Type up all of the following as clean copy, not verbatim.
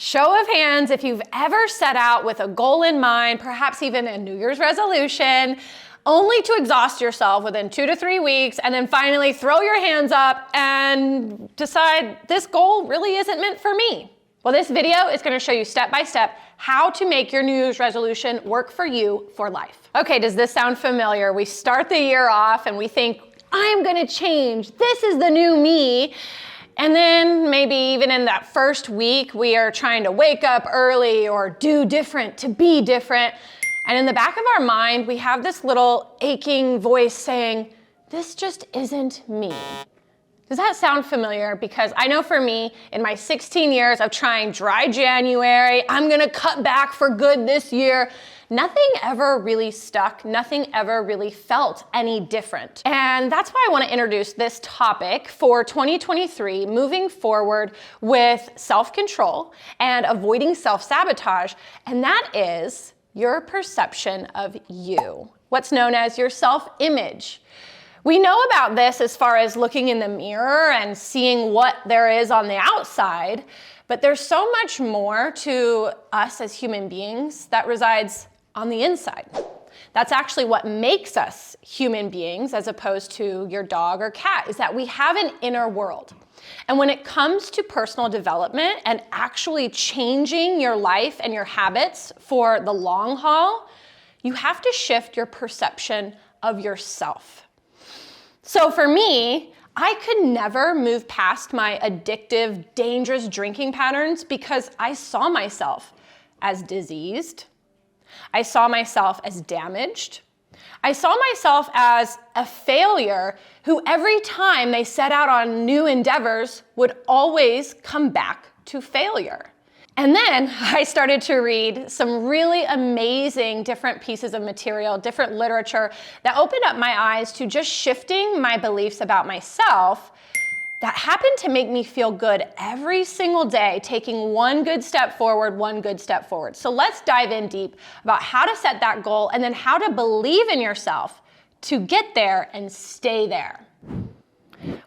Show of hands if you've ever set out with a goal in mind, perhaps even a New Year's resolution, only to exhaust yourself within 2 to 3 weeks and then finally throw your hands up and decide this goal really isn't meant for me. Well, this video is going to show you step by step how to make your New Year's resolution work for you for life. Okay, does this sound familiar? We start the year off and we think, I'm going to change. This is the new me. And then maybe even in that first week, we are trying to wake up early or do different to be different. And in the back of our mind, we have this little aching voice saying, this just isn't me. Does that sound familiar? Because I know for me, in my 16 years of trying dry January, I'm gonna cut back for good this year, nothing ever really stuck, nothing ever really felt any different. And that's why I wanna introduce this topic for 2023, moving forward with self-control and avoiding self-sabotage, and that is your perception of you, what's known as your self-image. We know about this as far as looking in the mirror and seeing what there is on the outside, but there's so much more to us as human beings that resides on the inside. That's actually what makes us human beings as opposed to your dog or cat, is that we have an inner world. And when it comes to personal development and actually changing your life and your habits for the long haul, you have to shift your perception of yourself. So for me, I could never move past my addictive, dangerous drinking patterns because I saw myself as diseased. I saw myself as damaged. I saw myself as a failure who every time they set out on new endeavors would always come back to failure. And then I started to read some really amazing different pieces of material, different literature that opened up my eyes to just shifting my beliefs about myself that happened to make me feel good every single day, taking one good step forward, one good step forward. So let's dive in deep about how to set that goal and then how to believe in yourself to get there and stay there.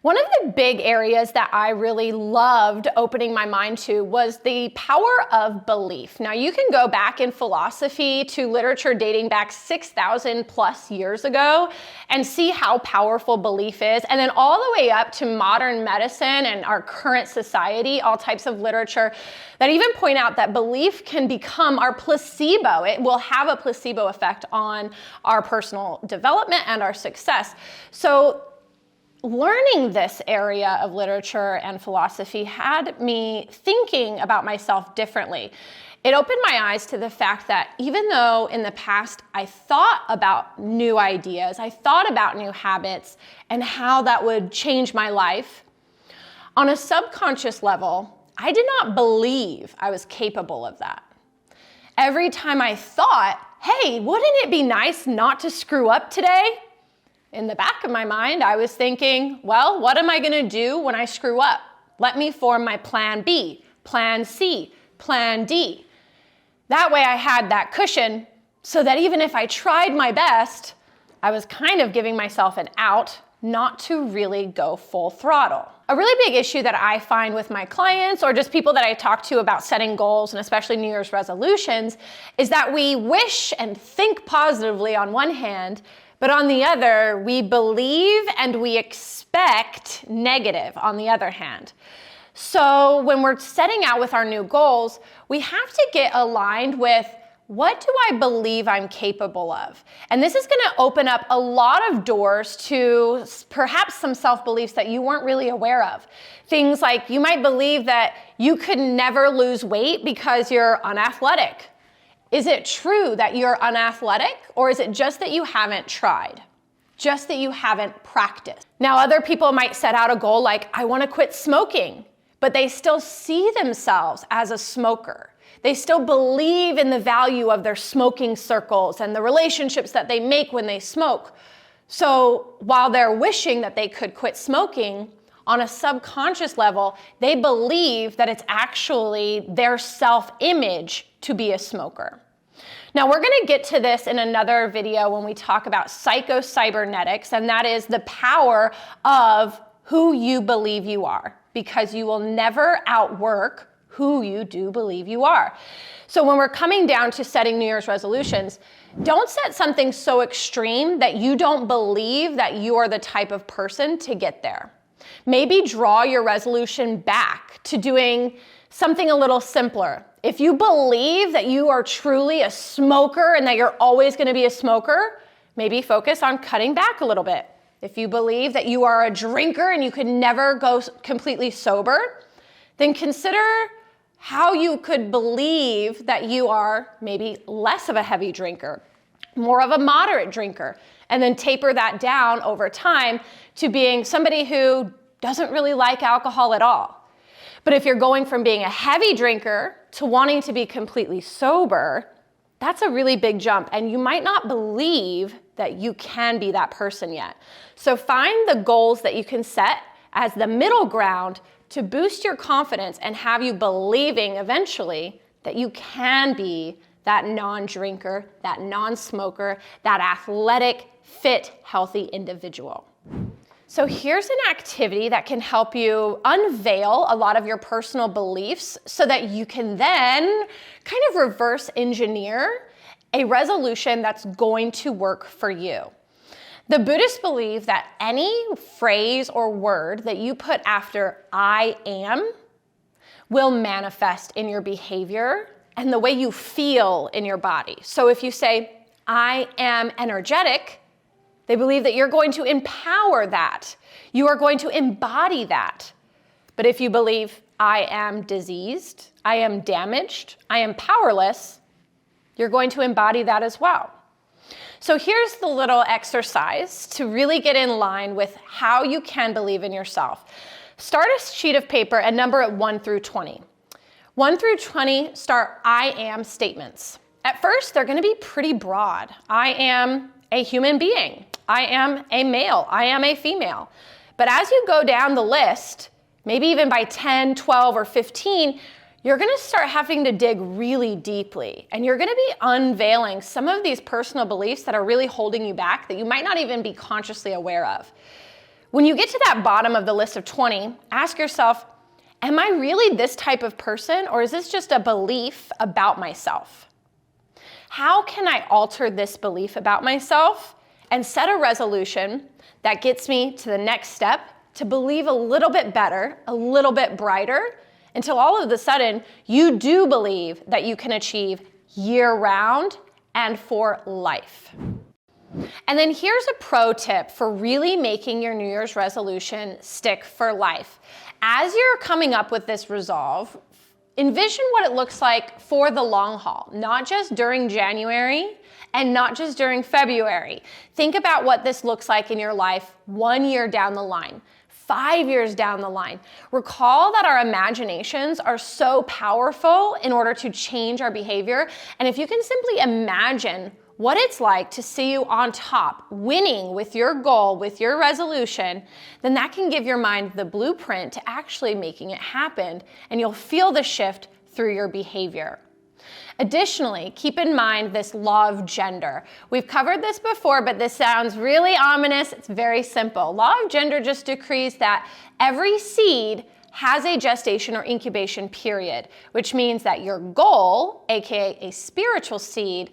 One of the big areas that I really loved opening my mind to was the power of belief. Now, you can go back in philosophy to literature dating back 6,000 plus years ago and see how powerful belief is. And then all the way up to modern medicine and our current society, all types of literature that even point out that belief can become our placebo. It will have a placebo effect on our personal development and our success. So learning this area of literature and philosophy had me thinking about myself differently. It opened my eyes to the fact that even though in the past I thought about new ideas, I thought about new habits and how that would change my life, on a subconscious level, I did not believe I was capable of that. Every time I thought, hey, wouldn't it be nice not to screw up today? In the back of my mind, I was thinking, well, what am I gonna do when I screw up? Let me form my plan B, plan C, plan D. That way I had that cushion so that even if I tried my best, I was kind of giving myself an out not to really go full throttle. A really big issue that I find with my clients or just people that I talk to about setting goals and especially New Year's resolutions is that we wish and think positively on one hand, but on the other, we believe and we expect negative on the other hand. So when we're setting out with our new goals, we have to get aligned with what do I believe I'm capable of? And this is gonna open up a lot of doors to perhaps some self-beliefs that you weren't really aware of. Things like you might believe that you could never lose weight because you're unathletic. Is it true that you're unathletic, or is it just that you haven't tried? Just that you haven't practiced? Now, other people might set out a goal like, I want to quit smoking, but they still see themselves as a smoker. They still believe in the value of their smoking circles and the relationships that they make when they smoke. So while they're wishing that they could quit smoking, on a subconscious level, they believe that it's actually their self-image to be a smoker. Now, we're gonna get to this in another video when we talk about psycho-cybernetics, and that is the power of who you believe you are, because you will never outwork who you do believe you are. So when we're coming down to setting New Year's resolutions, don't set something so extreme that you don't believe that you are the type of person to get there. Maybe draw your resolution back to doing something a little simpler. If you believe that you are truly a smoker and that you're always going to be a smoker, maybe focus on cutting back a little bit. If you believe that you are a drinker and you could never go completely sober, then consider how you could believe that you are maybe less of a heavy drinker, more of a moderate drinker, and then taper that down over time to being somebody who doesn't really like alcohol at all. But if you're going from being a heavy drinker to wanting to be completely sober, that's a really big jump, and you might not believe that you can be that person yet. So find the goals that you can set as the middle ground to boost your confidence and have you believing eventually that you can be that non-drinker, that non-smoker, that athletic, fit, healthy individual. So here's an activity that can help you unveil a lot of your personal beliefs so that you can then kind of reverse engineer a resolution that's going to work for you. The Buddhists believe that any phrase or word that you put after I am will manifest in your behavior and the way you feel in your body. So if you say, I am energetic, they believe that you're going to empower that. You are going to embody that. But if you believe, I am diseased, I am damaged, I am powerless, you're going to embody that as well. So here's the little exercise to really get in line with how you can believe in yourself. Start a sheet of paper and number it 1 through 20. 1 through 20 start I am statements. At first, they're going to be pretty broad. I am a human being. I am a male. I am a female. But as you go down the list, maybe even by 10, 12, or 15, you're going to start having to dig really deeply, and you're going to be unveiling some of these personal beliefs that are really holding you back that you might not even be consciously aware of. When you get to that bottom of the list of 20, ask yourself, am I really this type of person, or is this just a belief about myself? How can I alter this belief about myself and set a resolution that gets me to the next step to believe a little bit better, a little bit brighter, until all of a sudden you do believe that you can achieve year-round and for life. And then here's a pro tip for really making your New Year's resolution stick for life. As you're coming up with this resolve, envision what it looks like for the long haul, not just during January and not just during February. Think about what this looks like in your life 1 year down the line, 5 years down the line. Recall that our imaginations are so powerful in order to change our behavior. And if you can simply imagine what it's like to see you on top, winning with your goal, with your resolution, then that can give your mind the blueprint to actually making it happen, and you'll feel the shift through your behavior. Additionally, keep in mind this law of gender. We've covered this before, but this sounds really ominous. It's very simple. Law of gender just decrees that every seed has a gestation or incubation period, which means that your goal, aka a spiritual seed,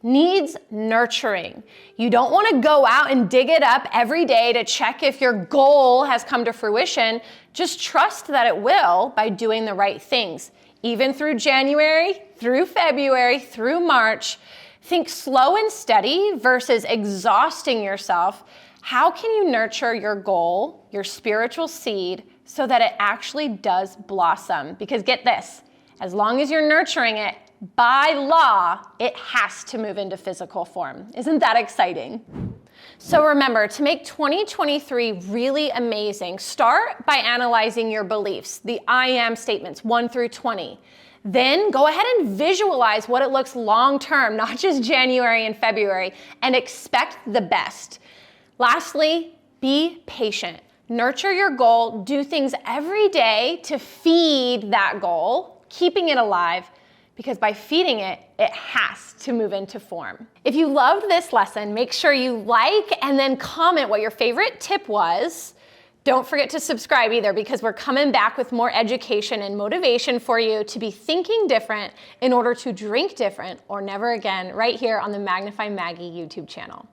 needs nurturing. You don't want to go out and dig it up every day to check if your goal has come to fruition. Just trust that it will by doing the right things. Even through January, through February, through March, think slow and steady versus exhausting yourself. How can you nurture your goal, your spiritual seed, so that it actually does blossom? Because get this, as long as you're nurturing it, by law, it has to move into physical form. Isn't that exciting? So remember, to make 2023 really amazing, start by analyzing your beliefs, the I am statements 1 through 20. Then go ahead and visualize what it looks long term, not just January and February, and expect the best. Lastly, be patient. Nurture your goal, do things every day to feed that goal, keeping it alive, because by feeding it, it has to move into form. If you loved this lesson, make sure you like and then comment what your favorite tip was. Don't forget to subscribe either, because we're coming back with more education and motivation for you to be thinking different in order to drink different or never again, right here on the Magnify Maggie YouTube channel.